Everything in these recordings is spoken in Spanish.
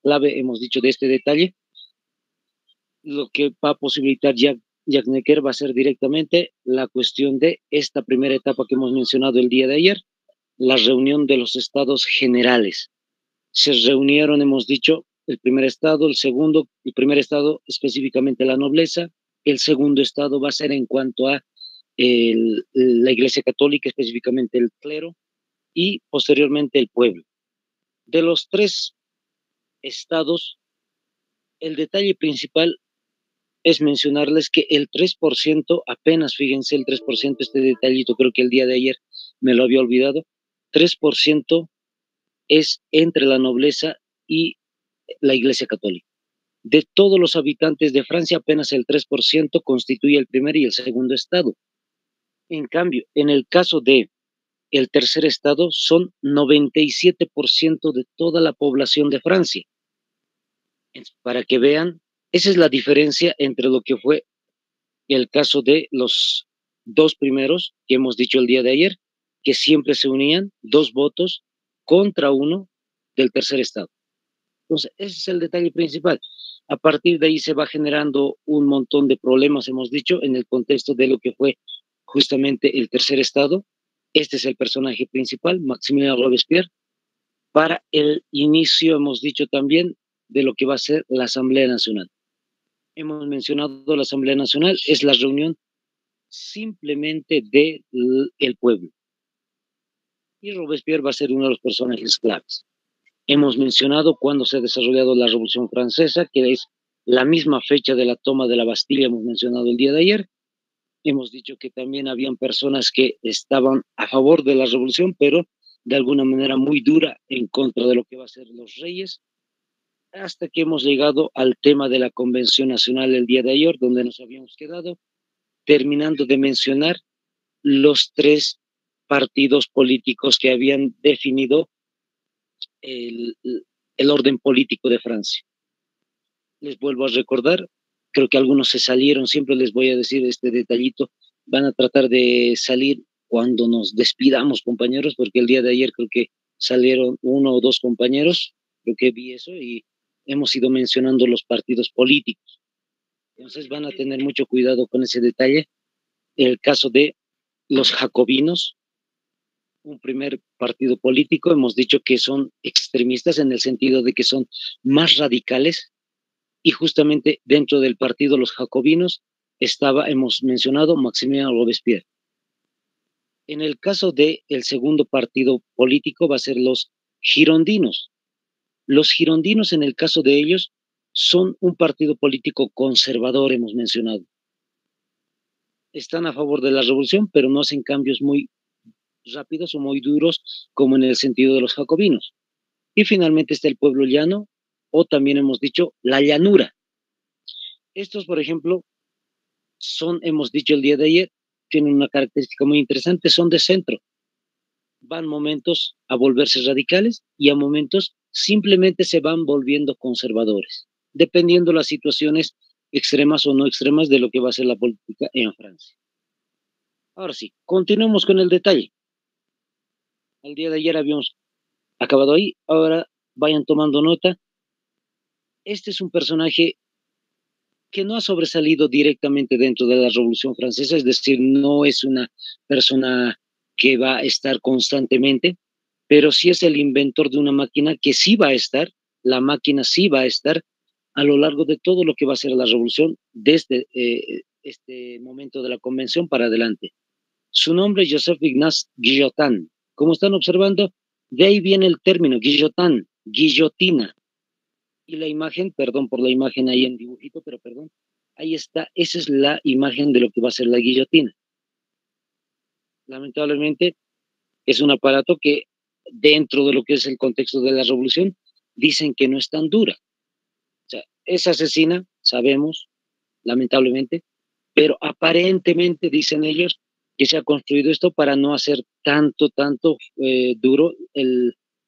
clave, hemos dicho, de este detalle, lo que va a posibilitar Jack Necker va a ser directamente la cuestión de esta primera etapa que hemos mencionado el día de ayer, la reunión de los estados generales. Se reunieron, hemos dicho, el primer estado, el primer estado específicamente la nobleza, el segundo estado va a ser en cuanto a la Iglesia Católica, específicamente el clero, y posteriormente el pueblo. De los tres estados, el detalle principal es mencionarles que el 3%, apenas fíjense, el 3%, este detallito creo que el día de ayer me lo había olvidado, 3% es entre la nobleza y la Iglesia Católica. De todos los habitantes de Francia, apenas el 3% constituye el primer y el segundo estado. En cambio, en el caso de el tercer estado, son 97% de toda la población de Francia. Para que vean, esa es la diferencia entre lo que fue el caso de los dos primeros que hemos dicho el día de ayer, que siempre se unían, 2 votos contra 1 del tercer estado. Entonces, ese es el detalle principal. A partir de ahí se va generando un montón de problemas, hemos dicho, en el contexto de lo que fue justamente el tercer estado. Este es el personaje principal, Maximilien Robespierre, para el inicio, hemos dicho también, de lo que va a ser la Asamblea Nacional. Hemos mencionado la Asamblea Nacional, es la reunión simplemente del pueblo. Y Robespierre va a ser uno de los personajes claves. Hemos mencionado cuándo se ha desarrollado la Revolución Francesa, que es la misma fecha de la toma de la Bastilla, hemos mencionado el día de ayer. Hemos dicho que también habían personas que estaban a favor de la revolución, pero de alguna manera muy dura en contra de lo que va a ser los reyes, hasta que hemos llegado al tema de la Convención Nacional el día de ayer, donde nos habíamos quedado, terminando de mencionar los tres partidos políticos que habían definido el, el orden político de Francia. Les vuelvo a recordar, creo que algunos se salieron, siempre les voy a decir este detallito, van a tratar de salir cuando nos despidamos, compañeros, porque el día de ayer creo que salieron 1 o 2 compañeros, creo que vi eso, y hemos ido mencionando los partidos políticos. Entonces van a tener mucho cuidado con ese detalle. El caso de los jacobinos, un primer partido político, hemos dicho que son extremistas en el sentido de que son más radicales, y justamente dentro del partido los jacobinos estaba, hemos mencionado, Maximilien Robespierre. En el caso del segundo partido político va a ser los girondinos. Los girondinos, en el caso de ellos, son un partido político conservador, hemos mencionado. Están a favor de la revolución, pero no hacen cambios muy rápidos o muy duros como en el sentido de los jacobinos. Y finalmente está el pueblo llano, o también hemos dicho la llanura. Estos, por ejemplo, son, hemos dicho el día de ayer, tienen una característica muy interesante, son de centro. Van momentos a volverse radicales y a momentos simplemente se van volviendo conservadores, dependiendo las situaciones extremas o no extremas de lo que va a ser la política en Francia. Ahora sí, continuemos con el detalle. El día de ayer habíamos acabado ahí, ahora vayan tomando nota. Este es un personaje que no ha sobresalido directamente dentro de la Revolución Francesa, es decir, no es una persona que va a estar constantemente, pero sí es el inventor de una máquina que sí va a estar, la máquina sí va a estar a lo largo de todo lo que va a ser la revolución desde este momento de la convención para adelante. Su nombre es Joseph Ignace Guillotin. Como están observando, de ahí viene el término Guillotin, guillotina. Y la imagen, perdón por la imagen ahí en dibujito, pero perdón, ahí está, esa es la imagen de lo que va a ser la guillotina. Lamentablemente es un aparato que dentro de lo que es el contexto de la revolución dicen que no es tan dura. O sea, es asesina, sabemos, lamentablemente, pero aparentemente dicen ellos que se ha construido esto para no hacer tanto duro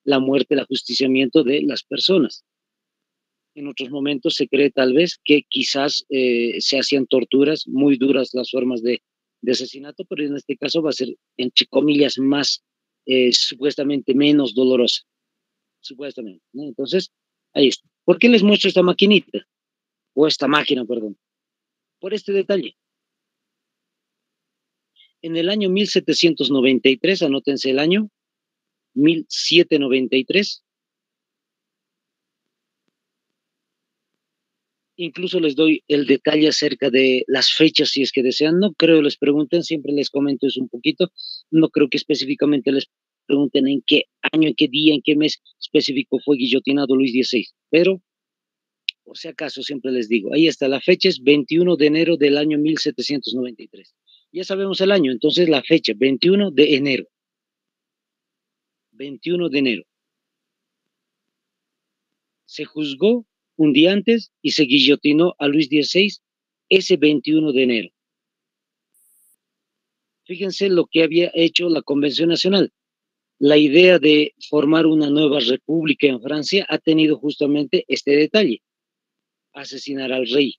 la muerte, el ajusticiamiento de las personas. En otros momentos se cree tal vez que quizás se hacían torturas, muy duras las formas de asesinato, pero en este caso va a ser, entre comillas, más, supuestamente menos dolorosa, supuestamente, ¿no? Entonces, Ahí está. ¿Por qué les muestro esta maquinita? O esta máquina, perdón. Por este detalle. En el año 1793, anótense el año, 1793, incluso les doy el detalle acerca de las fechas si es que desean. No creo les pregunten, siempre les comento eso un poquito. No creo que específicamente les pregunten en qué año, en qué día, en qué mes específico fue guillotinado Luis XVI. Pero, por si acaso, siempre les digo, ahí está, la fecha es 21 de enero del año 1793. Ya sabemos el año, entonces la fecha, 21 de enero. 21 de enero. Se juzgó un día antes y se guillotinó a Luis XVI ese 21 de enero. Fíjense lo que había hecho la Convención Nacional. La idea de formar una nueva república en Francia ha tenido justamente este detalle: asesinar al rey.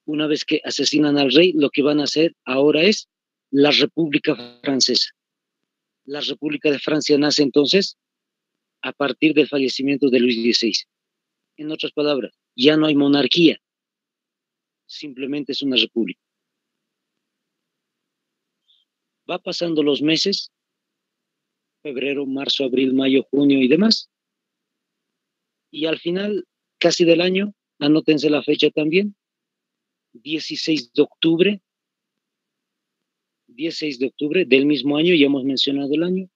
Una vez que asesinan al rey, lo que van a hacer ahora es la República Francesa. La República de Francia nace entonces a partir del fallecimiento de Luis XVI. En otras palabras, ya no hay monarquía, simplemente es una república. Va pasando los meses, febrero, marzo, abril, mayo, junio y demás, y al final casi del año, anótense la fecha también, 16 de octubre, 16 de octubre del mismo año, ya hemos mencionado el año,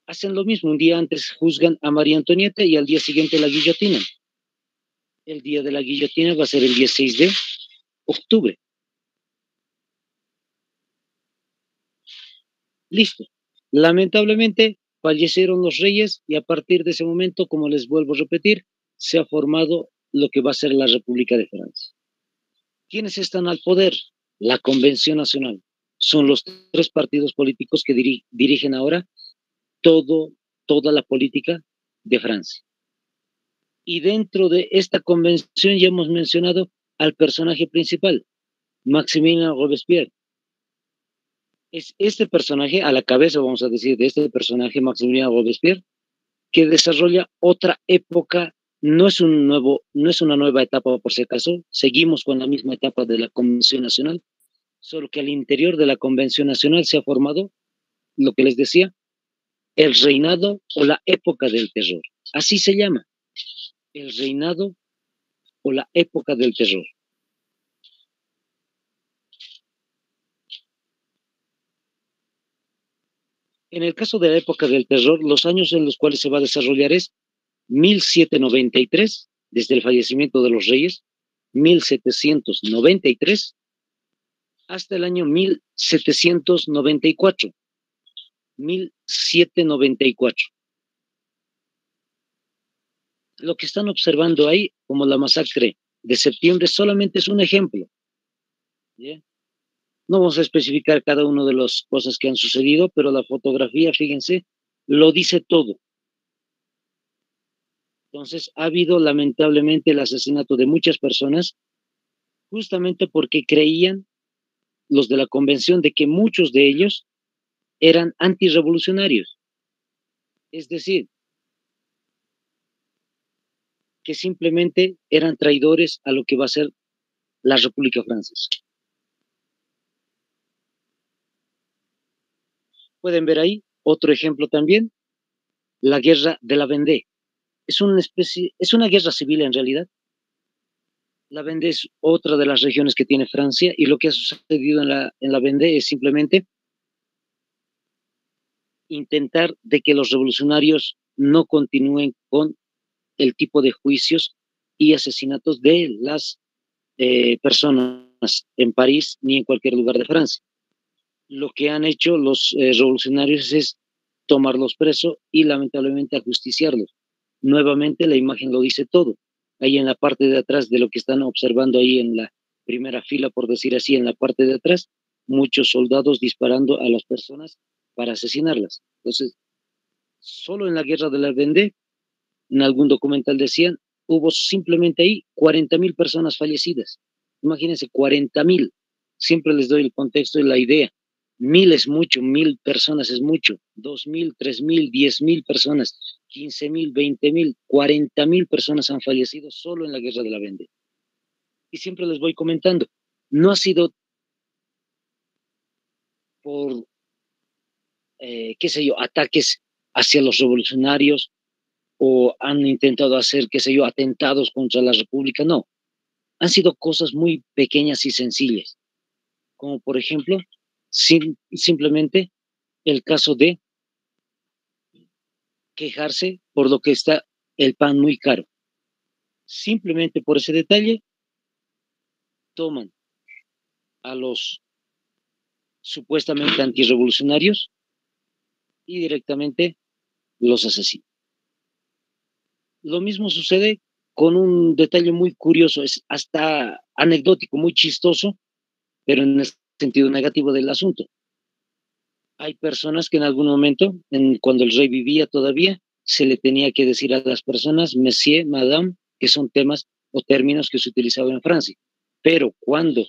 hacen lo mismo, un día antes juzgan a María Antonieta y al día siguiente la guillotinan. El día de la guillotina va a ser el 16 de octubre. Listo. Lamentablemente fallecieron los reyes y a partir de ese momento, como les vuelvo a repetir, se ha formado lo que va a ser la República de Francia. ¿Quiénes están al poder? La Convención Nacional. Son los tres partidos políticos que dirigen ahora toda la política de Francia. Y dentro de esta convención ya hemos mencionado al personaje principal, Maximilien Robespierre. Es este personaje, a la cabeza, vamos a decir, de este personaje, Maximilien Robespierre, que desarrolla otra época. No es una nueva etapa, por si acaso, seguimos con la misma etapa de la Convención Nacional, solo que al interior de la Convención Nacional se ha formado, lo que les decía, el reinado o la época del terror. Así se llama, el reinado o la época del terror. En el caso de la época del terror, los años en los cuales se va a desarrollar es 1793, desde el fallecimiento de los reyes, 1793, hasta el año 1794. 1794. Lo que están observando ahí, como la masacre de septiembre, solamente es un ejemplo. ¿Yeah? No vamos a especificar cada una de las cosas que han sucedido, pero la fotografía, fíjense, lo dice todo. Entonces, ha habido lamentablemente el asesinato de muchas personas, justamente porque creían los de la convención de que muchos de ellos eran antirrevolucionarios. Es decir, que simplemente eran traidores a lo que va a ser la República Francesa. Pueden ver ahí otro ejemplo también, la guerra de la Vendée. Es una guerra civil en realidad. La Vendée es otra de las regiones que tiene Francia y lo que ha sucedido en la Vendée es simplemente intentar de que los revolucionarios no continúen con el tipo de juicios y asesinatos de las personas en París ni en cualquier lugar de Francia. Lo que han hecho los revolucionarios es tomarlos presos y lamentablemente ajusticiarlos. Nuevamente la imagen lo dice todo. Ahí en la parte de atrás de lo que están observando ahí en la primera fila, por decir así, en la parte de atrás, muchos soldados disparando a las personas para asesinarlas. Entonces, solo en la guerra de la Vendée, en algún documental decían, hubo simplemente ahí 40,000 personas fallecidas. Imagínense, 40,000. Siempre les doy el contexto y la idea. 1,000 es mucho, 1,000 personas es mucho, 2,000, 3,000, 10,000 personas. 15.000, 20.000, 40.000 personas han fallecido solo en la guerra de la Vendetta. Y siempre les voy comentando, no ha sido por, qué sé yo, ataques hacia los revolucionarios o han intentado hacer, qué sé yo, atentados contra la República, no. Han sido cosas muy pequeñas y sencillas, como por ejemplo, simplemente el caso de quejarse por lo que está el pan muy caro. Simplemente por ese detalle, toman a los supuestamente antirrevolucionarios y directamente los asesinan. Lo mismo sucede con un detalle muy curioso, es hasta anecdótico, muy chistoso, pero en el sentido negativo del asunto. Hay personas que en algún momento, cuando el rey vivía todavía, se le tenía que decir a las personas, monsieur, madame, que son temas o términos que se utilizaban en Francia. Pero cuando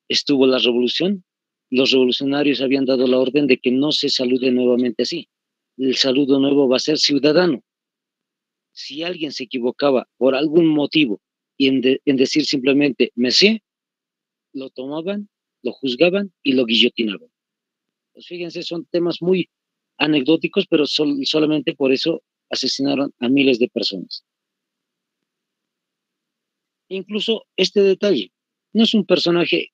estuvo la revolución, los revolucionarios habían dado la orden de que no se salude nuevamente así. El saludo nuevo va a ser ciudadano. Si alguien se equivocaba por algún motivo y en decir simplemente monsieur, lo tomaban, lo juzgaban y lo guillotinaban. Pues fíjense, son temas muy anecdóticos, pero solamente por eso asesinaron a miles de personas. Incluso este detalle, no es un personaje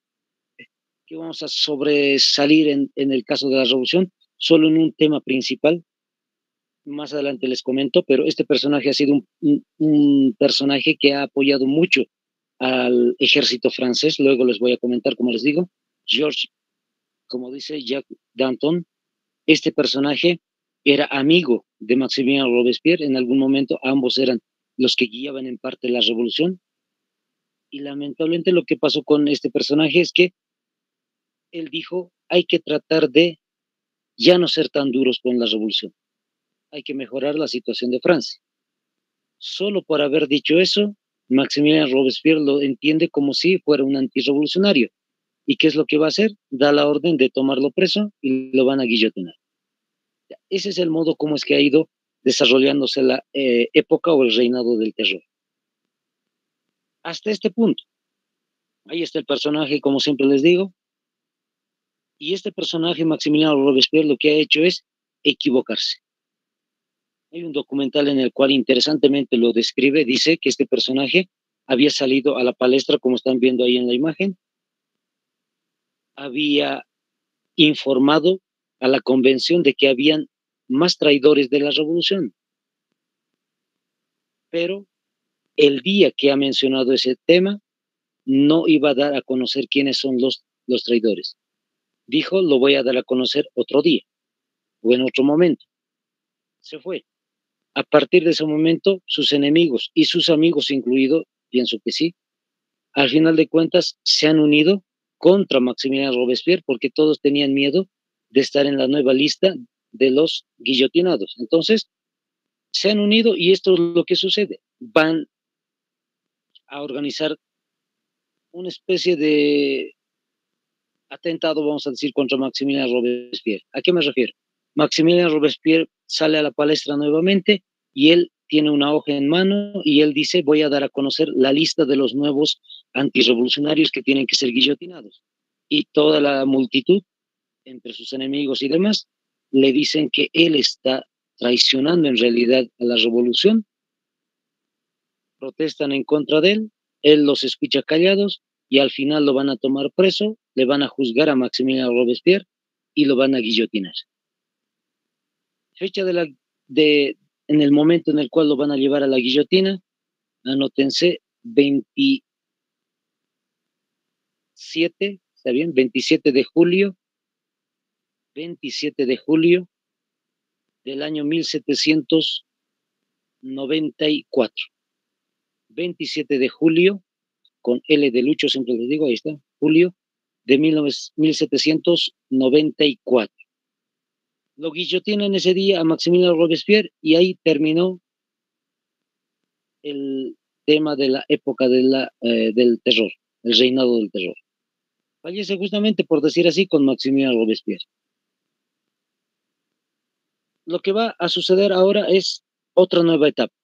que vamos a sobresalir en el caso de la revolución, solo en un tema principal. Más adelante les comento, pero este personaje ha sido un personaje que ha apoyado mucho al ejército francés. Luego les voy a comentar, como les digo, George, como dice Jacques Danton, este personaje era amigo de Maximilien Robespierre. En algún momento ambos eran los que guiaban en parte la revolución. Y lamentablemente lo que pasó con este personaje es que él dijo, hay que tratar de ya no ser tan duros con la revolución. Hay que mejorar la situación de Francia. Solo por haber dicho eso, Maximilien Robespierre lo entiende como si fuera un antirrevolucionario. ¿Y qué es lo que va a hacer? Da la orden de tomarlo preso y lo van a guillotinar. Ese es el modo como es que ha ido desarrollándose la época o el reinado del terror. Hasta este punto. Ahí está el personaje, como siempre les digo. Y este personaje, Maximiliano Robespierre, lo que ha hecho es equivocarse. Hay un documental en el cual interesantemente lo describe. Dice que este personaje había salido a la palestra, como están viendo ahí en la imagen. Había informado a la convención de que habían más traidores de la revolución. Pero el día que ha mencionado ese tema, no iba a dar a conocer quiénes son los traidores. Dijo, lo voy a dar a conocer otro día o en otro momento. Se fue. A partir de ese momento, sus enemigos y sus amigos incluidos, pienso que sí, al final de cuentas se han unido contra Maximiliano Robespierre porque todos tenían miedo de estar en la nueva lista de los guillotinados. Entonces, se han unido y esto es lo que sucede. Van a organizar una especie de atentado, vamos a decir, contra Maximiliano Robespierre. ¿A qué me refiero? Maximiliano Robespierre sale a la palestra nuevamente y él tiene una hoja en mano y él dice, voy a dar a conocer la lista de los nuevos antirrevolucionarios que tienen que ser guillotinados. Y toda la multitud, entre sus enemigos y demás, le dicen que él está traicionando en realidad a la revolución, protestan en contra de él los escucha callados y al final lo van a tomar preso, le van a juzgar a Maximiliano Robespierre y lo van a guillotinar. Fecha en el momento en el cual lo van a llevar a la guillotina, anótense 27, ¿está bien? 27 de julio del año 1794. 27 de julio, con L de Lucho, siempre les digo, ahí está, julio de 1794. Lo guillotinan ese día a Maximiliano Robespierre y ahí terminó el tema de la época del terror, el reinado del terror. Fallece justamente, por decir así, con Maximiliano Robespierre. Lo que va a suceder ahora es otra nueva etapa.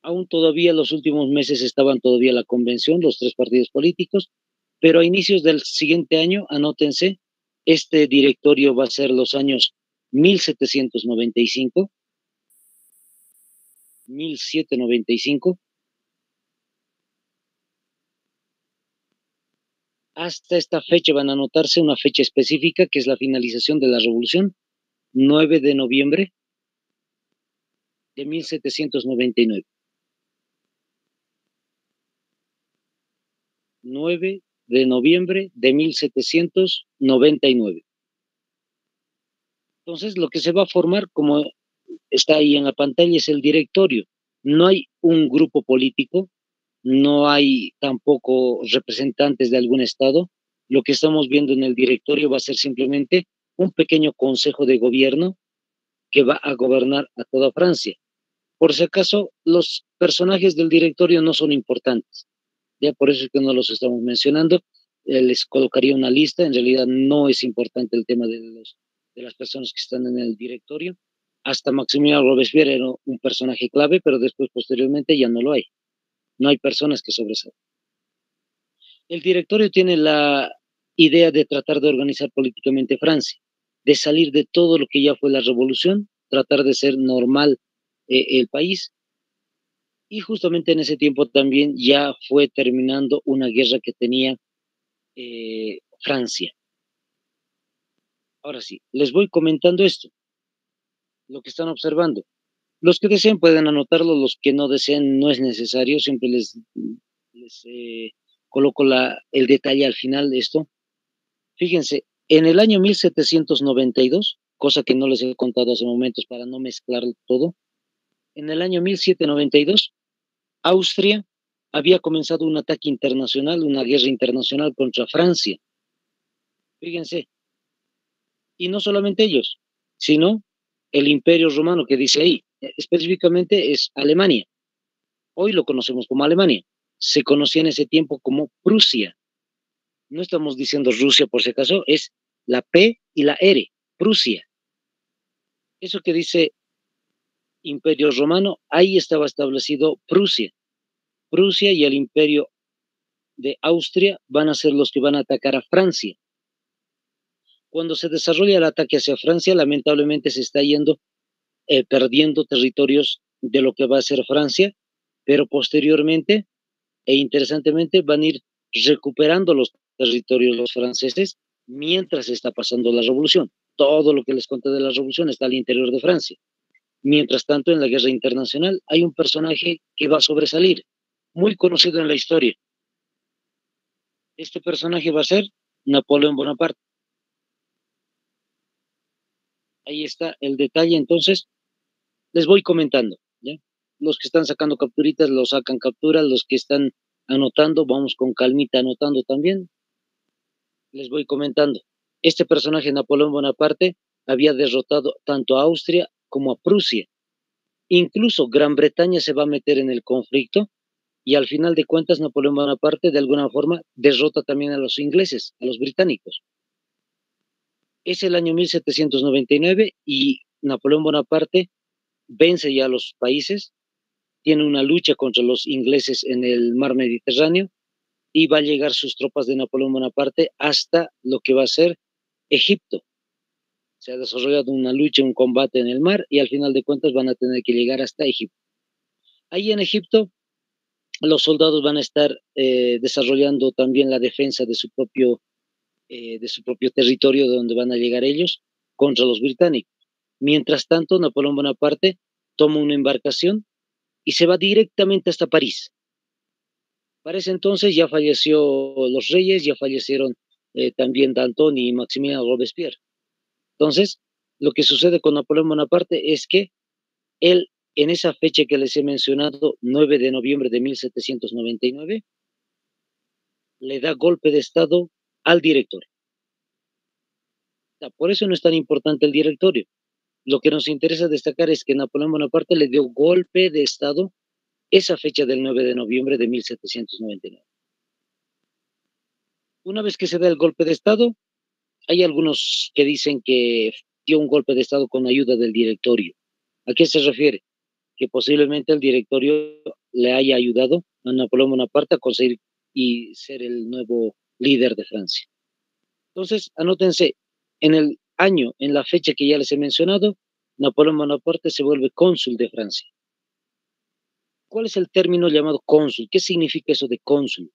Aún todavía los últimos meses estaban todavía la convención, los tres partidos políticos, pero a inicios del siguiente año, anótense, este directorio va a ser los años 1795, 1795, hasta esta fecha van a anotarse una fecha específica que es la finalización de la revolución, 9 de noviembre de 1799. 9 de noviembre de 1799. Entonces, lo que se va a formar, como está ahí en la pantalla, es el directorio. No hay un grupo político, no hay tampoco representantes de algún estado. Lo que estamos viendo en el directorio va a ser simplemente un pequeño consejo de gobierno que va a gobernar a toda Francia. Por si acaso, los personajes del directorio no son importantes. Ya por eso es que no los estamos mencionando. Les colocaría una lista. En realidad no es importante el tema de las personas que están en el directorio. Hasta Maximiliano Robespierre era un personaje clave, pero después, posteriormente, ya no lo hay. No hay personas que sobresalen. El directorio tiene la idea de tratar de organizar políticamente Francia, de salir de todo lo que ya fue la revolución, tratar de ser normal el país. Y justamente en ese tiempo también ya fue terminando una guerra que tenía Francia. Ahora sí, les voy comentando esto, lo que están observando. Los que deseen pueden anotarlo, los que no deseen no es necesario, siempre les coloco el detalle al final de esto. Fíjense, en el año 1792, cosa que no les he contado hace momentos para no mezclar todo, en el año 1792, Austria había comenzado un ataque internacional, una guerra internacional contra Francia. Fíjense, y no solamente ellos, sino el Imperio Romano que dice ahí, específicamente es Alemania. Hoy lo conocemos como Alemania. Se conocía en ese tiempo como Prusia. No estamos diciendo Rusia por si acaso, es la P y la R, Prusia. Eso que dice Imperio Romano, ahí estaba establecido Prusia. Prusia y el Imperio de Austria van a ser los que van a atacar a Francia. Cuando se desarrolla el ataque hacia Francia, lamentablemente se está yendo perdiendo territorios de lo que va a ser Francia, pero posteriormente e interesantemente van a ir recuperando los territorios los franceses mientras está pasando la revolución. Todo lo que les conté de la revolución está al interior de Francia. Mientras tanto, en la guerra internacional hay un personaje que va a sobresalir, muy conocido en la historia. Este personaje va a ser Napoleón Bonaparte. Ahí está el detalle, entonces les voy comentando, ¿ya? Los que están sacando capturitas, los sacan capturas, los que están anotando, vamos con calmita anotando también, les voy comentando. Este personaje, Napoleón Bonaparte, había derrotado tanto a Austria como a Prusia. Incluso Gran Bretaña se va a meter en el conflicto y al final de cuentas Napoleón Bonaparte de alguna forma derrota también a los ingleses, a los británicos. Es el año 1799 y Napoleón Bonaparte vence ya a los países, tiene una lucha contra los ingleses en el mar Mediterráneo y va a llegar sus tropas de Napoleón Bonaparte hasta lo que va a ser Egipto. Se ha desarrollado una lucha, un combate en el mar y al final de cuentas van a tener que llegar hasta Egipto. Ahí en Egipto los soldados van a estar desarrollando también la defensa de su propio territorio de donde van a llegar ellos contra los británicos. Mientras tanto, Napoleón Bonaparte toma una embarcación y se va directamente hasta París. Para ese entonces ya falleció los reyes, ya fallecieron también Danton y Maximilien Robespierre. Entonces, lo que sucede con Napoleón Bonaparte es que él, en esa fecha que les he mencionado, 9 de noviembre de 1799, le da golpe de Estado al directorio. Por eso no es tan importante el directorio. Lo que nos interesa destacar es que Napoleón Bonaparte le dio golpe de Estado esa fecha del 9 de noviembre de 1799. Una vez que se da el golpe de Estado, hay algunos que dicen que dio un golpe de Estado con ayuda del directorio. ¿A qué se refiere? Que posiblemente el directorio le haya ayudado a Napoleón Bonaparte a conseguir y ser el nuevo líder de Francia. Entonces, anótense, en el año, en la fecha que ya les he mencionado, Napoleón Bonaparte se vuelve cónsul de Francia. ¿Cuál es el término llamado cónsul? ¿Qué significa eso de cónsul?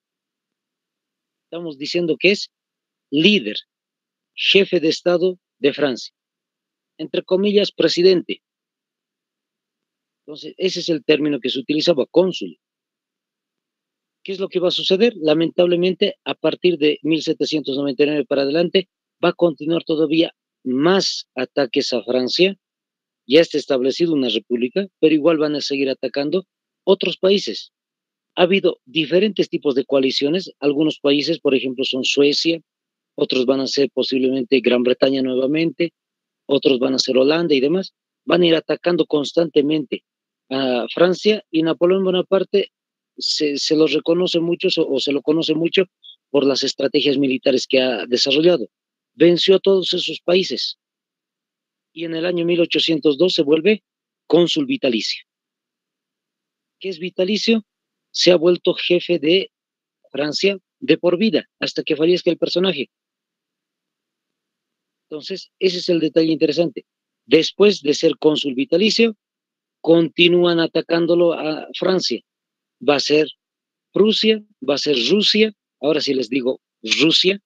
Estamos diciendo que es líder, jefe de Estado de Francia, entre comillas, presidente. Entonces, ese es el término que se utilizaba, cónsul. ¿Qué es lo que va a suceder? Lamentablemente, a partir de 1799 para adelante, va a continuar todavía más ataques a Francia. Ya está establecido una república, pero igual van a seguir atacando otros países. Ha habido diferentes tipos de coaliciones. Algunos países, por ejemplo, son Suecia, otros van a ser posiblemente Gran Bretaña nuevamente, otros van a ser Holanda y demás. Van a ir atacando constantemente a Francia y Napoleón Bonaparte se lo reconoce mucho o se lo conoce mucho por las estrategias militares que ha desarrollado. Venció a todos esos países y en el año 1802 se vuelve cónsul vitalicio. ¿Qué es vitalicio? Se ha vuelto jefe de Francia de por vida hasta que fallezca el personaje. Entonces, ese es el detalle interesante. Después de ser cónsul vitalicio, continúan atacándolo a Francia. Va a ser Prusia, va a ser Rusia, ahora sí les digo Rusia,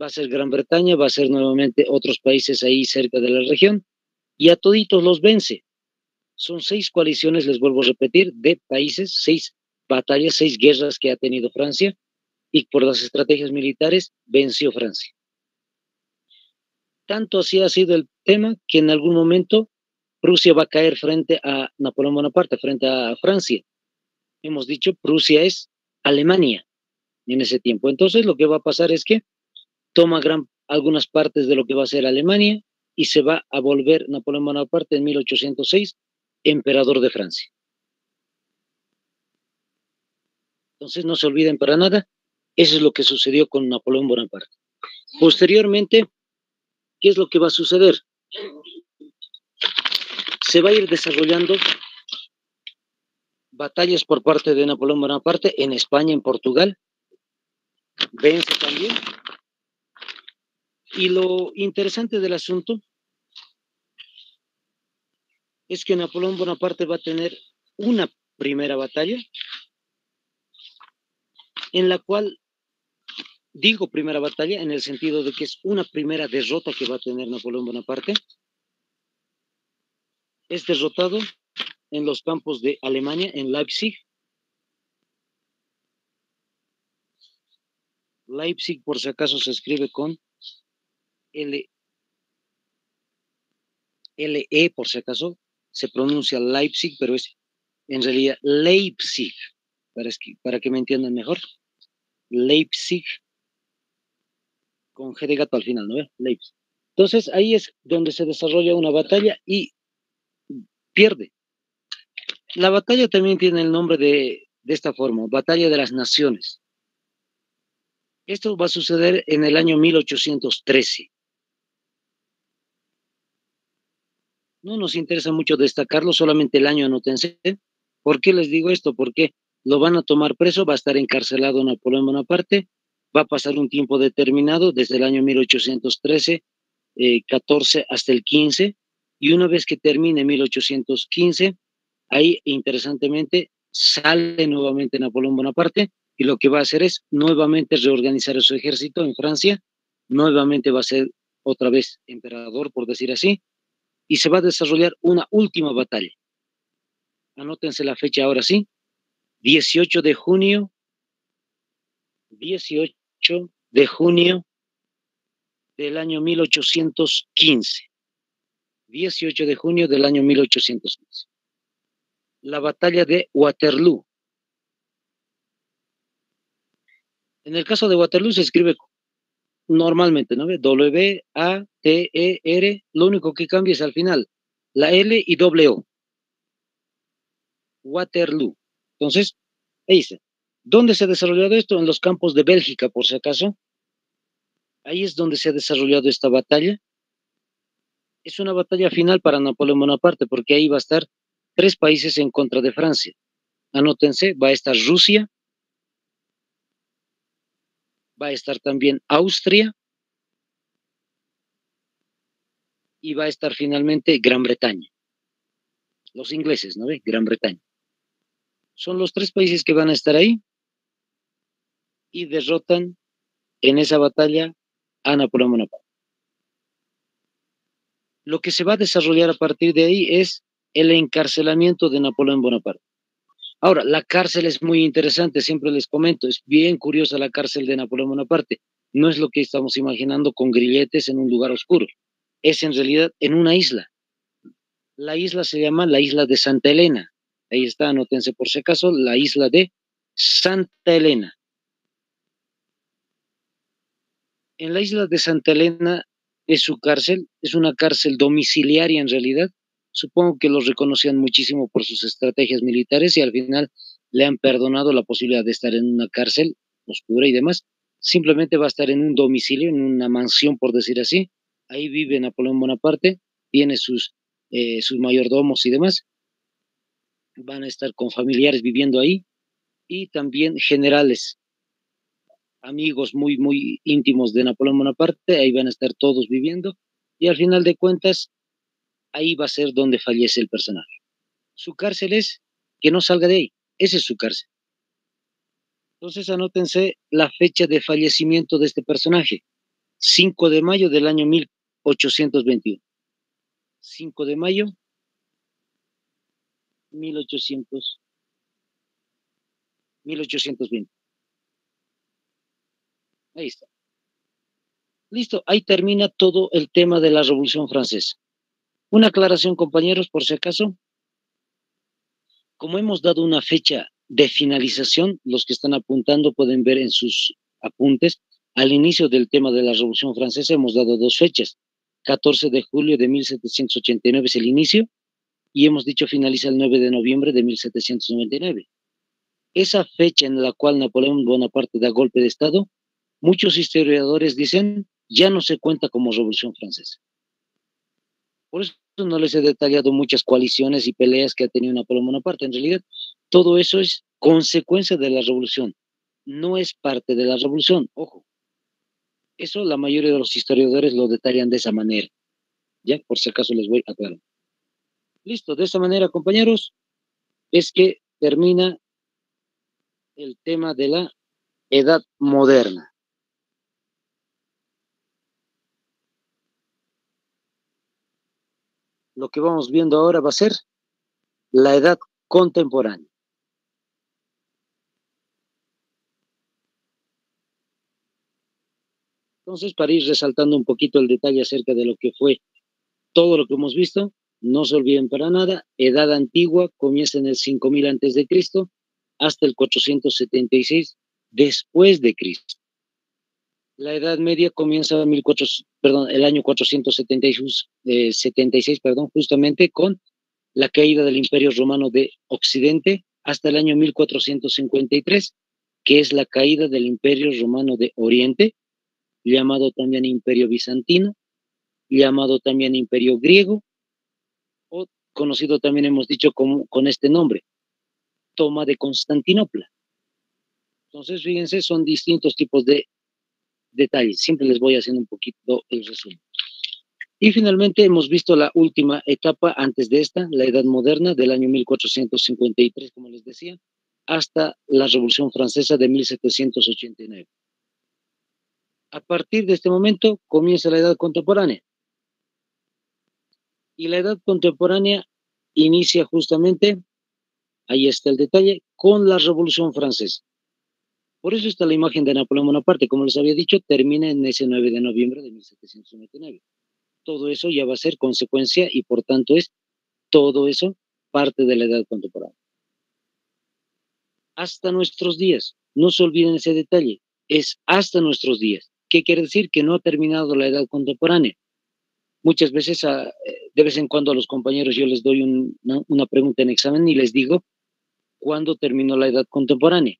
va a ser Gran Bretaña, va a ser nuevamente otros países ahí cerca de la región, y a toditos los vence. Son 6 coaliciones, les vuelvo a repetir, de países, 6 batallas, 6 guerras que ha tenido Francia, y por las estrategias militares venció Francia. Tanto así ha sido el tema que en algún momento Prusia va a caer frente a Napoleón Bonaparte, frente a Francia. Hemos dicho, Prusia es Alemania en ese tiempo. Entonces lo que va a pasar es que toma algunas partes de lo que va a ser Alemania y se va a volver Napoleón Bonaparte en 1806 emperador de Francia. Entonces no se olviden para nada, eso es lo que sucedió con Napoleón Bonaparte. Posteriormente, ¿qué es lo que va a suceder? Se va a ir desarrollando batallas por parte de Napoleón Bonaparte en España, en Portugal, vence también. Y lo interesante del asunto es que Napoleón Bonaparte va a tener una primera batalla en la cual, digo primera batalla en el sentido de que es una primera derrota que va a tener Napoleón Bonaparte. Es derrotado en los campos de Alemania, en Leipzig. Leipzig, por si acaso, se escribe con LE, por si acaso, se pronuncia Leipzig, pero es en realidad Leipzig, para que me entiendan mejor. Leipzig, con G de gato al final, ¿no? Leipzig. Entonces ahí es donde se desarrolla una batalla y pierde. La batalla también tiene el nombre de esta forma, Batalla de las Naciones. Esto va a suceder en el año 1813. No nos interesa mucho destacarlo, solamente el año anótense. ¿Por qué les digo esto? Porque lo van a tomar preso, va a estar encarcelado Napoleón Bonaparte, va a pasar un tiempo determinado, desde el año 1813, 14 hasta el 15, y una vez que termine 1815, ahí interesantemente sale nuevamente Napoleón Bonaparte y lo que va a hacer es nuevamente reorganizar su ejército en Francia, nuevamente va a ser otra vez emperador, por decir así, y se va a desarrollar una última batalla. Anótense la fecha ahora sí, 18 de junio, 18 de junio del año 1815. 18 de junio del año 1815. La batalla de Waterloo. En el caso de Waterloo se escribe normalmente, ¿no? W-A-T-E-R, lo único que cambia es al final, la L y doble O. Waterloo. Entonces, ahí dice, ¿dónde se ha desarrollado esto? En los campos de Bélgica, por si acaso. Ahí es donde se ha desarrollado esta batalla. Es una batalla final para Napoleón Bonaparte, porque ahí va a estar 3 países en contra de Francia. Anótense, va a estar Rusia, va a estar también Austria y va a estar finalmente Gran Bretaña. Los ingleses, ¿no ve? Gran Bretaña. Son los 3 países que van a estar ahí y derrotan en esa batalla a Napoleón Bonaparte. Lo que se va a desarrollar a partir de ahí es el encarcelamiento de Napoleón Bonaparte. Ahora, la cárcel es muy interesante, siempre les comento, es bien curiosa la cárcel de Napoleón Bonaparte. No es lo que estamos imaginando con grilletes en un lugar oscuro. Es en realidad en una isla. La isla se llama la isla de Santa Elena. Ahí está, anótense por si acaso, la isla de Santa Elena. En la isla de Santa Elena es su cárcel, es una cárcel domiciliaria en realidad. Supongo que los reconocían muchísimo por sus estrategias militares y al final le han perdonado la posibilidad de estar en una cárcel oscura y demás. Simplemente va a estar en un domicilio, en una mansión, por decir así. Ahí vive Napoleón Bonaparte, tiene sus mayordomos y demás. Van a estar con familiares viviendo ahí y también generales, amigos muy, muy íntimos de Napoleón Bonaparte, ahí van a estar todos viviendo y al final de cuentas, ahí va a ser donde fallece el personaje. Su cárcel es que no salga de ahí, esa es su cárcel. Entonces anótense la fecha de fallecimiento de este personaje, 5 de mayo del año 1821. 5 de mayo 1800, 1820. Ahí está. Listo, ahí termina todo el tema de la Revolución Francesa. Una aclaración, compañeros, por si acaso. Como hemos dado una fecha de finalización, los que están apuntando pueden ver en sus apuntes, al inicio del tema de la Revolución Francesa hemos dado 2 fechas. 14 de julio de 1789 es el inicio y hemos dicho finaliza el 9 de noviembre de 1799. Esa fecha en la cual Napoleón Bonaparte da golpe de Estado, muchos historiadores dicen ya no se cuenta como Revolución Francesa. Por eso no les he detallado muchas coaliciones y peleas que ha tenido Napoleón Bonaparte. En realidad, todo eso es consecuencia de la revolución, no es parte de la revolución. Ojo, eso la mayoría de los historiadores lo detallan de esa manera. Ya, por si acaso les voy a aclarar. Listo, de esa manera, compañeros, es que termina el tema de la edad moderna. Lo que vamos viendo ahora va a ser la edad contemporánea. Entonces, para ir resaltando un poquito el detalle acerca de lo que fue todo lo que hemos visto, no se olviden para nada, edad antigua comienza en el 5000 antes de Cristo hasta el 476 después de Cristo. La Edad Media comienza en el año 476, justamente con la caída del Imperio Romano de Occidente hasta el año 1453, que es la caída del Imperio Romano de Oriente, llamado también Imperio Bizantino, llamado también Imperio Griego, o conocido también hemos dicho con este nombre, toma de Constantinopla. Entonces, fíjense, son distintos tipos de detalles. Siempre les voy haciendo un poquito el resumen. Y finalmente hemos visto la última etapa antes de esta, la Edad Moderna del año 1453, como les decía, hasta la Revolución Francesa de 1789. A partir de este momento comienza la Edad Contemporánea. Y la Edad Contemporánea inicia justamente, ahí está el detalle, con la Revolución Francesa. Por eso está la imagen de Napoleón Bonaparte, como les había dicho, termina en ese 9 de noviembre de 1799. Todo eso ya va a ser consecuencia y por tanto es todo eso parte de la edad contemporánea. Hasta nuestros días, no se olviden ese detalle, es hasta nuestros días. ¿Qué quiere decir? Que no ha terminado la edad contemporánea. Muchas veces, de vez en cuando a los compañeros yo les doy una pregunta en examen y les digo, ¿cuándo terminó la edad contemporánea?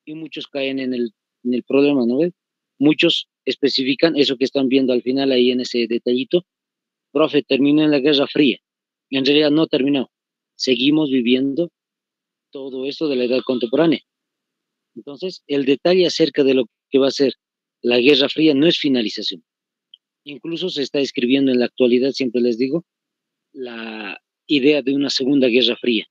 Y muchos caen en el problema, ¿no ves? Muchos especifican eso que están viendo al final ahí en ese detallito, profe, terminó en la Guerra Fría. En realidad no terminó. Seguimos viviendo todo esto de la edad contemporánea. Entonces, el detalle acerca de lo que va a ser la Guerra Fría no es finalización. Incluso se está escribiendo en la actualidad, siempre les digo, la idea de una segunda Guerra Fría.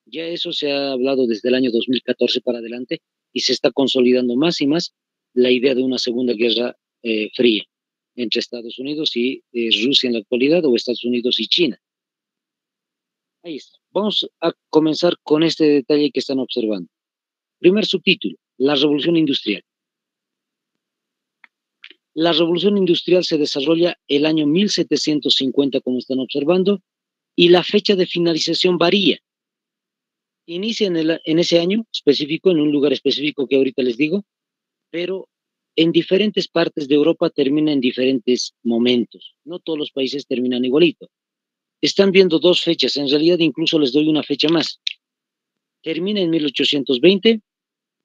Ya eso se ha hablado desde el año 2014 para adelante y se está consolidando más y más la idea de una segunda Guerra Fría entre Estados Unidos y Rusia en la actualidad, o Estados Unidos y China. Ahí está. Vamos a comenzar con este detalle que están observando. Primer subtítulo, la revolución industrial. La revolución industrial se desarrolla el año 1750, como están observando, y la fecha de finalización varía. Inicia en ese año específico, en un lugar específico que ahorita les digo, pero en diferentes partes de Europa termina en diferentes momentos. No todos los países terminan igualito. Están viendo dos fechas, en realidad incluso les doy una fecha más. Termina en 1820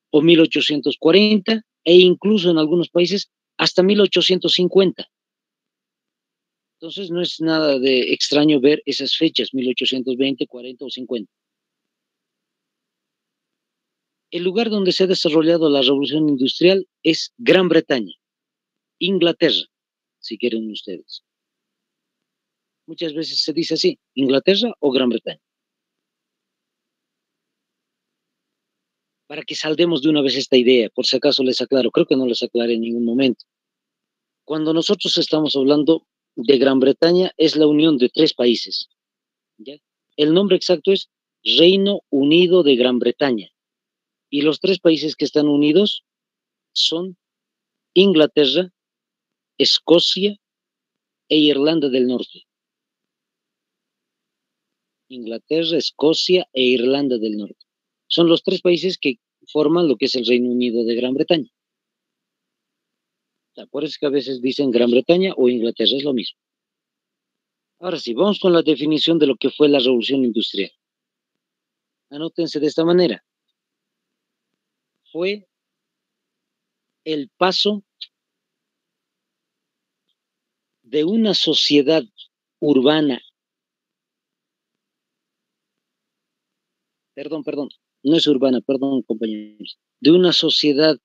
o 1840 e incluso en algunos países hasta 1850. Entonces no es nada de extraño ver esas fechas, 1820, 40 o 50. El lugar donde se ha desarrollado la revolución industrial es Gran Bretaña, Inglaterra, si quieren ustedes. Muchas veces se dice así, Inglaterra o Gran Bretaña. Para que saldemos de una vez esta idea, por si acaso les aclaro, creo que no les aclaré en ningún momento. Cuando nosotros estamos hablando de Gran Bretaña, es la unión de tres países. ¿Ya? El nombre exacto es Reino Unido de Gran Bretaña. Y los tres países que están unidos son Inglaterra, Escocia e Irlanda del Norte. Inglaterra, Escocia e Irlanda del Norte. Son los tres países que forman lo que es el Reino Unido de Gran Bretaña. O sea, por eso es que a veces dicen Gran Bretaña o Inglaterra, es lo mismo. Ahora sí, vamos con la definición de lo que fue la revolución industrial. Anótense de esta manera. Fue el paso de una sociedad urbana, perdón, no es urbana, perdón, compañeros, de una sociedad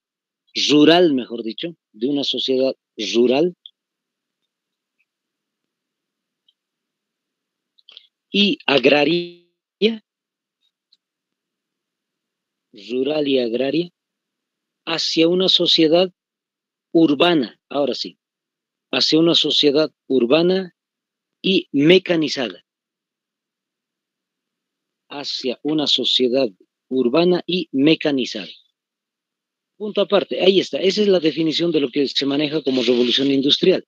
rural, mejor dicho, de una sociedad rural y agraria, rural y agraria, hacia una sociedad urbana, ahora sí, hacia una sociedad urbana y mecanizada, hacia una sociedad urbana y mecanizada. Punto aparte, ahí está, esa es la definición de lo que se maneja como revolución industrial.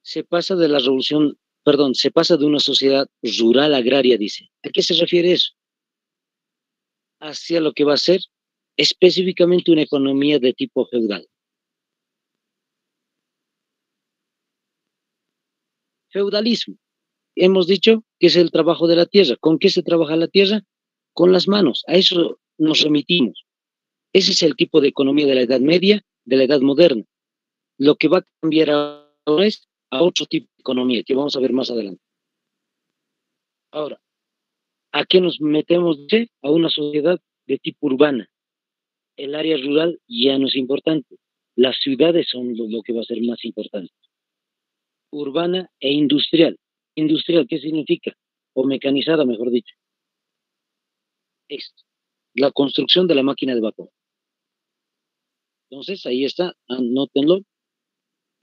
Se pasa de la revolución, perdón, se pasa de una sociedad rural agraria, dice. ¿A qué se refiere eso? Hacia lo que va a ser específicamente una economía de tipo feudal. Feudalismo. Hemos dicho que es el trabajo de la tierra. ¿Con qué se trabaja la tierra? Con las manos. A eso nos remitimos. Ese es el tipo de economía de la Edad Media, de la Edad Moderna. Lo que va a cambiar ahora es a otro tipo de economía, que vamos a ver más adelante. Ahora, ¿a qué nos metemos? A una sociedad de tipo urbana. El área rural ya no es importante. Las ciudades son lo que va a ser más importante. Urbana e industrial. Industrial, ¿qué significa? O mecanizada, mejor dicho. Esto, la construcción de la máquina de vapor. Entonces, ahí está, anótenlo.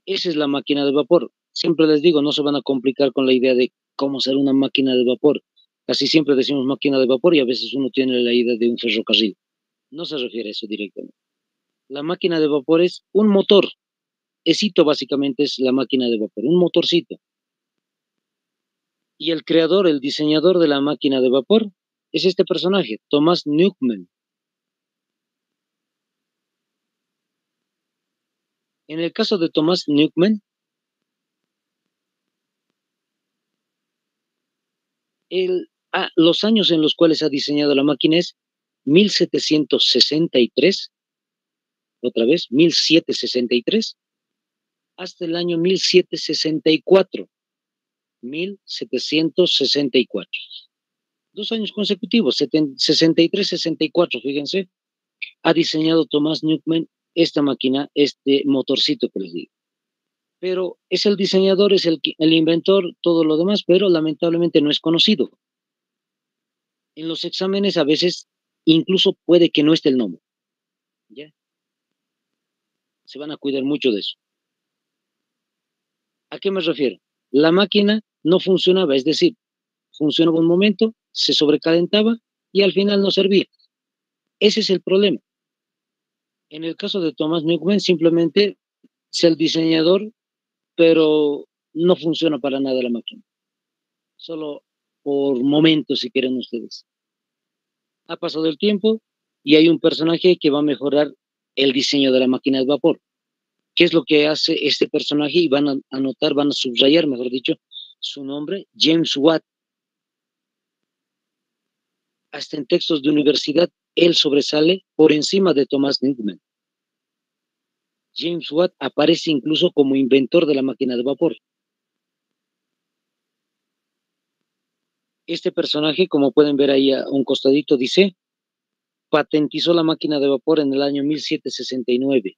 Esa es la máquina de vapor. Siempre les digo, no se van a complicar con la idea de cómo ser una máquina de vapor. Casi siempre decimos máquina de vapor y a veces uno tiene la idea de un ferrocarril. No se refiere a eso directamente. La máquina de vapor es un motor. Esito básicamente es la máquina de vapor, un motorcito. Y el creador, el diseñador de la máquina de vapor es este personaje, Thomas Newcomen. En el caso de Thomas Newcomen, los años en los cuales ha diseñado la máquina es 1763, otra vez, 1763, hasta el año 1764. 1764. 2 años consecutivos, 63, 64, fíjense, ha diseñado Thomas Newcomen esta máquina, este motorcito que les digo. Pero es el diseñador, es el inventor, todo lo demás, pero lamentablemente no es conocido. En los exámenes a veces incluso puede que no esté el nombre, ¿ya? Se van a cuidar mucho de eso. ¿A qué me refiero? La máquina no funcionaba, es decir, funcionaba un momento, se sobrecalentaba y al final no servía. Ese es el problema. En el caso de Thomas Newcomen, simplemente es el diseñador, pero no funciona para nada la máquina. Solo por momentos, si quieren ustedes. Ha pasado el tiempo y hay un personaje que va a mejorar el diseño de la máquina de vapor. ¿Qué es lo que hace este personaje? Y van a anotar, van a subrayar, mejor dicho, su nombre, James Watt. Hasta en textos de universidad, él sobresale por encima de Thomas Newcomen. James Watt aparece incluso como inventor de la máquina de vapor. Este personaje, como pueden ver ahí a un costadito, dice, patentizó la máquina de vapor en el año 1769.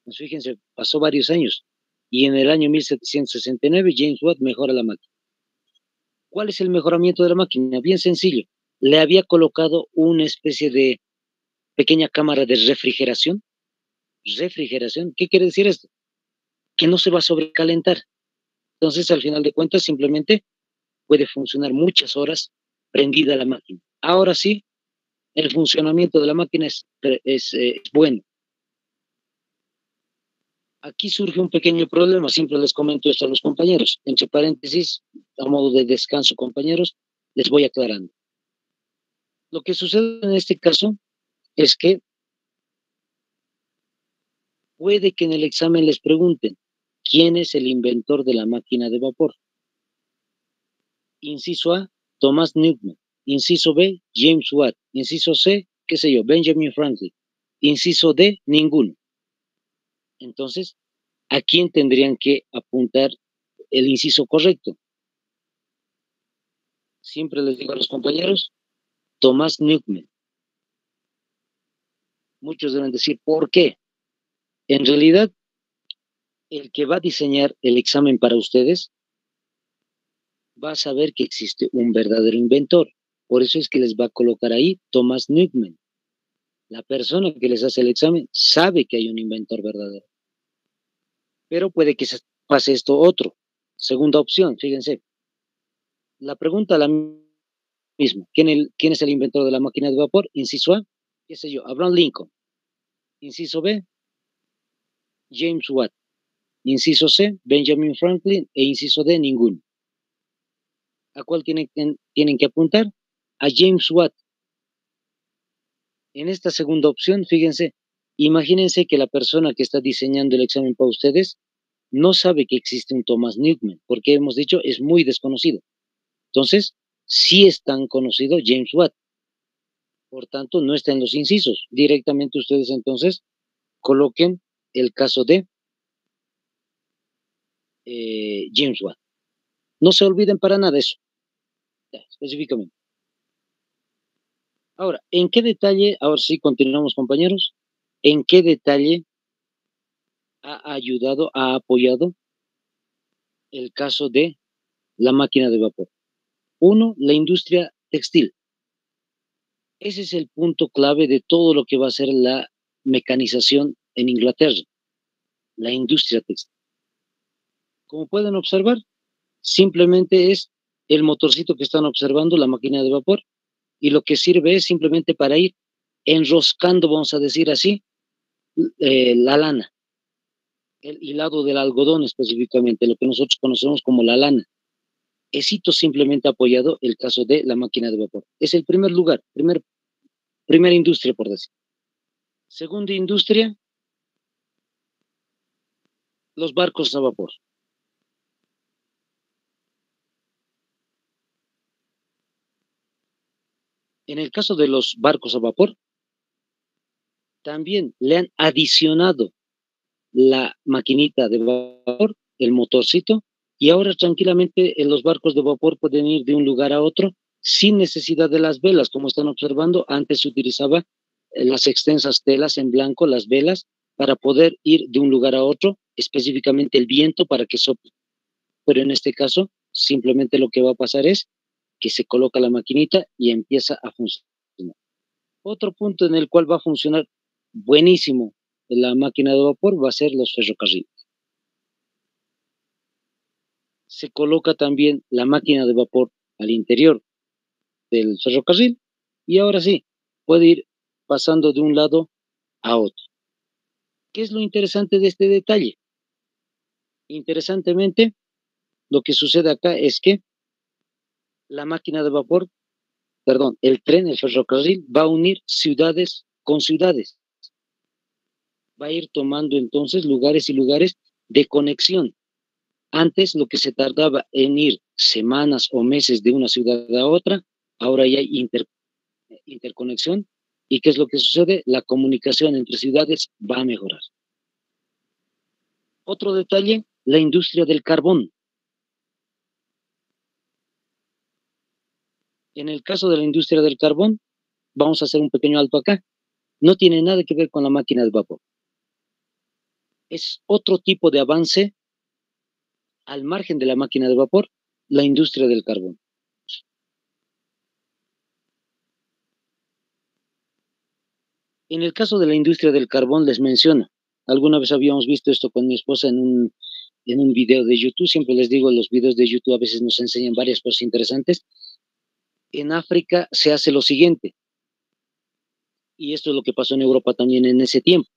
Pues fíjense, pasó varios años. Y en el año 1769, James Watt mejora la máquina. ¿Cuál es el mejoramiento de la máquina? Bien sencillo. Le había colocado una especie de pequeña cámara de refrigeración. Refrigeración, ¿qué quiere decir esto? Que no se va a sobrecalentar. Entonces, al final de cuentas, simplemente puede funcionar muchas horas prendida la máquina. Ahora sí, el funcionamiento de la máquina es bueno. Aquí surge un pequeño problema, siempre les comento esto a los compañeros. Entre paréntesis, a modo de descanso, compañeros, les voy aclarando. Lo que sucede en este caso es que puede que en el examen les pregunten, ¿quién es el inventor de la máquina de vapor? Inciso A, Thomas Newcomen. Inciso B, James Watt. Inciso C, qué sé yo, Benjamin Franklin. Inciso D, ninguno. Entonces, ¿a quién tendrían que apuntar el inciso correcto? Siempre les digo a los compañeros, Thomas Newcomen. Muchos deben decir, ¿por qué? En realidad, el que va a diseñar el examen para ustedes va a saber que existe un verdadero inventor. Por eso es que les va a colocar ahí Thomas Newcomen. La persona que les hace el examen sabe que hay un inventor verdadero. Pero puede que pase esto otro. Segunda opción, fíjense. La pregunta la misma. ¿Quién es el inventor de la máquina de vapor? Inciso A, qué sé yo, Abraham Lincoln. Inciso B, James Watt. Inciso C, Benjamin Franklin. E inciso D, ninguno. ¿A cuál tienen que apuntar? A James Watt. En esta segunda opción, fíjense, imagínense que la persona que está diseñando el examen para ustedes no sabe que existe un Thomas Newcomen, porque hemos dicho es muy desconocido. Entonces, sí es tan conocido James Watt. Por tanto, no está en los incisos. Directamente ustedes entonces coloquen el caso de James Watt. No se olviden para nada eso, ya, específicamente. Ahora, ¿en qué detalle, ahora sí continuamos compañeros, en qué detalle ha ayudado, ha apoyado el caso de la máquina de vapor? Uno, la industria textil. Ese es el punto clave de todo lo que va a ser la mecanización en Inglaterra, la industria textil. Como pueden observar, simplemente es el motorcito que están observando, la máquina de vapor, y lo que sirve es simplemente para ir enroscando, vamos a decir así, la lana, el hilado del algodón específicamente, lo que nosotros conocemos como la lana. Esito simplemente apoyado el caso de la máquina de vapor. Es el primer lugar, primera industria, por decir. Segunda industria, los barcos a vapor. En el caso de los barcos a vapor, también le han adicionado la maquinita de vapor, el motorcito, Y ahora tranquilamente los barcos de vapor pueden ir de un lugar a otro sin necesidad de las velas, como están observando. Antes se utilizaba las extensas telas en blanco, las velas, para poder ir de un lugar a otro, específicamente el viento para que sople. Pero en este caso, simplemente lo que va a pasar es que se coloca la maquinita y empieza a funcionar. Otro punto en el cual va a funcionar buenísimo la máquina de vapor va a ser los ferrocarriles. Se coloca también la máquina de vapor al interior del ferrocarril y ahora sí, puede ir pasando de un lado a otro. ¿Qué es lo interesante de este detalle? Interesantemente, lo que sucede acá es que la máquina de vapor, perdón, el tren, el ferrocarril, va a unir ciudades con ciudades. Va a ir tomando entonces lugares y lugares de conexión. Antes lo que se tardaba en ir semanas o meses de una ciudad a otra, ahora ya hay interconexión. ¿Y qué es lo que sucede? La comunicación entre ciudades va a mejorar. Otro detalle, la industria del carbón. En el caso de la industria del carbón, vamos a hacer un pequeño alto acá. No tiene nada que ver con la máquina de vapor. Es otro tipo de avance al margen de la máquina de vapor, la industria del carbón. En el caso de la industria del carbón, les menciono, alguna vez habíamos visto esto con mi esposa en un video de YouTube, siempre les digo, los videos de YouTube a veces nos enseñan varias cosas interesantes. En África se hace lo siguiente, y esto es lo que pasó en Europa también en ese tiempo.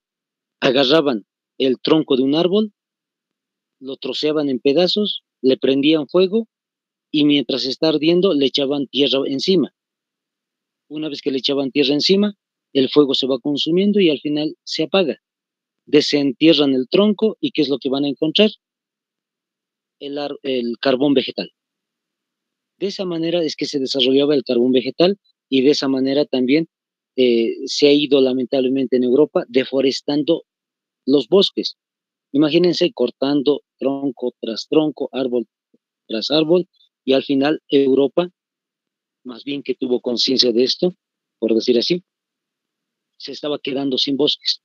Agarraban el tronco de un árbol, lo troceaban en pedazos, le prendían fuego y mientras está ardiendo le echaban tierra encima. Una vez que le echaban tierra encima, el fuego se va consumiendo y al final se apaga. Desentierran el tronco y ¿qué es lo que van a encontrar? El carbón vegetal. De esa manera es que se desarrollaba el carbón vegetal y de esa manera también se ha ido lamentablemente en Europa deforestando los bosques. Imagínense cortando tronco tras tronco, árbol tras árbol y al final Europa, más bien que tuvo conciencia de esto, por decir así, se estaba quedando sin bosques.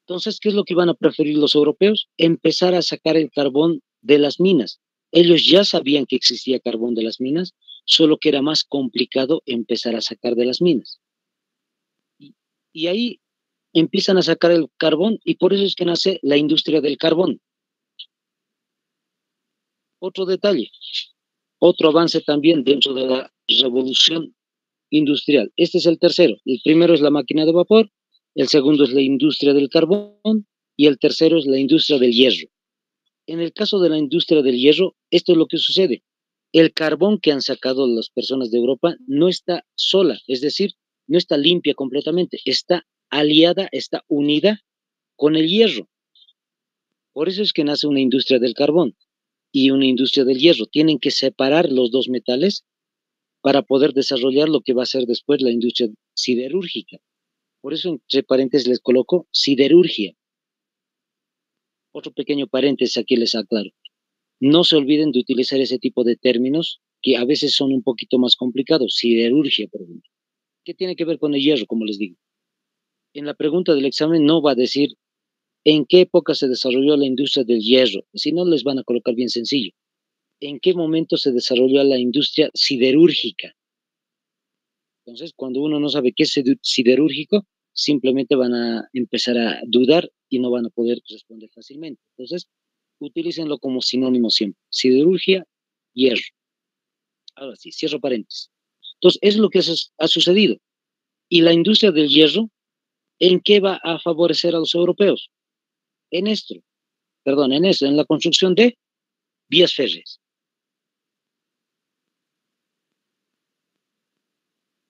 Entonces, ¿qué es lo que iban a preferir los europeos? Empezar a sacar el carbón de las minas. Ellos ya sabían que existía carbón de las minas, solo que era más complicado empezar a sacar de las minas. Y ahí empiezan a sacar el carbón y por eso es que nace la industria del carbón. Otro detalle, otro avance también dentro de la revolución industrial. Este es el tercero. El primero es la máquina de vapor, el segundo es la industria del carbón y el tercero es la industria del hierro. En el caso de la industria del hierro, esto es lo que sucede. El carbón que han sacado las personas de Europa no está sola, es decir, no está limpia completamente, está aliada, está unida con el hierro. Por eso es que nace una industria del carbón y una industria del hierro. Tienen que separar los dos metales para poder desarrollar lo que va a ser después la industria siderúrgica. Por eso, entre paréntesis, les coloco siderurgia. Otro pequeño paréntesis aquí les aclaro. No se olviden de utilizar ese tipo de términos que a veces son un poquito más complicados. Siderurgia, por ejemplo. ¿Qué tiene que ver con el hierro, como les digo? En la pregunta del examen no va a decir en qué época se desarrolló la industria del hierro, si no les van a colocar bien sencillo. ¿En qué momento se desarrolló la industria siderúrgica? Entonces, cuando uno no sabe qué es siderúrgico, simplemente van a empezar a dudar y no van a poder responder fácilmente. Entonces, utilícenlo como sinónimo siempre. Siderurgia, hierro. Ahora sí, cierro paréntesis. Entonces, es lo que ha sucedido. Y la industria del hierro, ¿en qué va a favorecer a los europeos? En esto, perdón, en eso, en la construcción de vías férreas.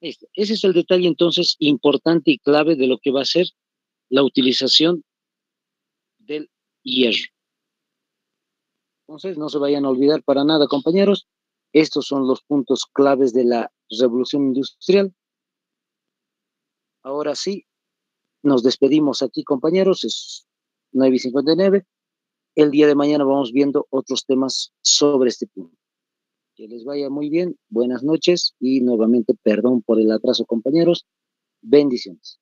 Ese es el detalle entonces importante y clave de lo que va a ser la utilización del hierro. Entonces, no se vayan a olvidar para nada, compañeros. Estos son los puntos claves de la revolución industrial. Ahora sí, nos despedimos aquí, compañeros. Es 9:59. el día de mañana vamos viendo otros temas sobre este punto. Que les vaya muy bien, buenas noches y nuevamente perdón por el atraso, compañeros. Bendiciones.